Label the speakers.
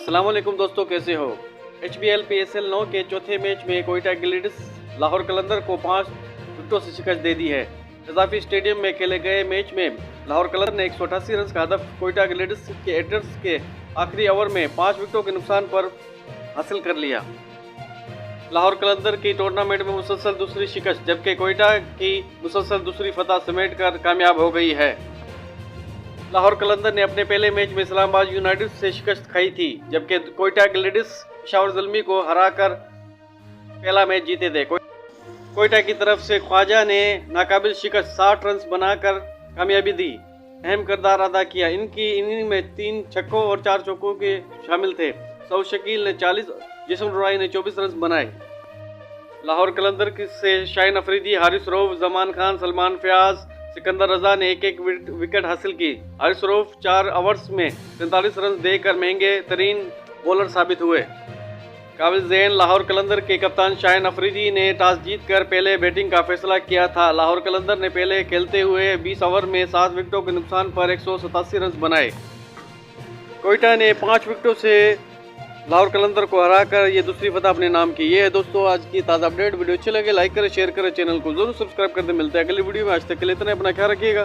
Speaker 1: अस्सलाम वालेकुम दोस्तों, कैसे हो। HBL PSL 9 के चौथे मैच में कोयटा गिलिडिस लाहौर कलंदर को 5 विकेटों से शिकस्त दे दी है। कज़ाफी स्टेडियम में खेले गए मैच में लाहौर कलंदर ने 188 रन का हदफ कोयटा गिलिडिस के एटर्स के आखिरी ओवर में 5 विकेटों के नुकसान पर हासिल कर लिया। लाहौर कलंदर की टूर्नामेंट में मुसलसल दूसरी शिकस्त, जबकि कोयटा की मुसलसल दूसरी फतह समेट कर कामयाब हो गई है। लाहौर कलंदर ने अपने पहले मैच में इस्लामाबाद यूनाइटेड से शिकस्त खाई थी, जबकि कोयटा गिलिडिस पेशावर ज़ल्मी को हराकर पहला मैच जीते थे। कोयटा की तरफ से ख्वाजा ने नाकाबिल शिकस्त 60 रन बनाकर कामयाबी दी, अहम किरदार अदा किया। इनकी इनिंग में 3 छक्कों और 4 चौकों के शामिल थे। सऊद शकील ने 40, जिस्म रुराई ने 24 रन बनाए। लाहौर कलंदर से शाहीन अफरीदी, हारिस रऊफ, जमान खान, सलमान फयाज, सिकंदर रजा ने एक विकेट हासिल की। हारिस रऊफ 4 ओवर्स में 43 रन देकर महंगे तरीन बॉलर साबित हुए। काबिल ज़ैन लाहौर कलंदर के कप्तान शाहीन अफरीदी ने टॉस जीतकर पहले बैटिंग का फैसला किया था। लाहौर कलंदर ने पहले खेलते हुए 20 ओवर में 7 विकेटों के नुकसान पर 187 रन बनाए। कोयटा ने 5 विकेटों से लाहौर कलंदर को हराकर ये दूसरी फतह अपने नाम की। ये है दोस्तों आज की ताज़ा अपडेट। वीडियो अच्छी लगे लाइक करें, शेयर करें, चैनल को जरूर सब्सक्राइब कर दें। मिलते हैं अगली वीडियो में। आज तक के लिए इतना, अपना ख्याल रखिएगा।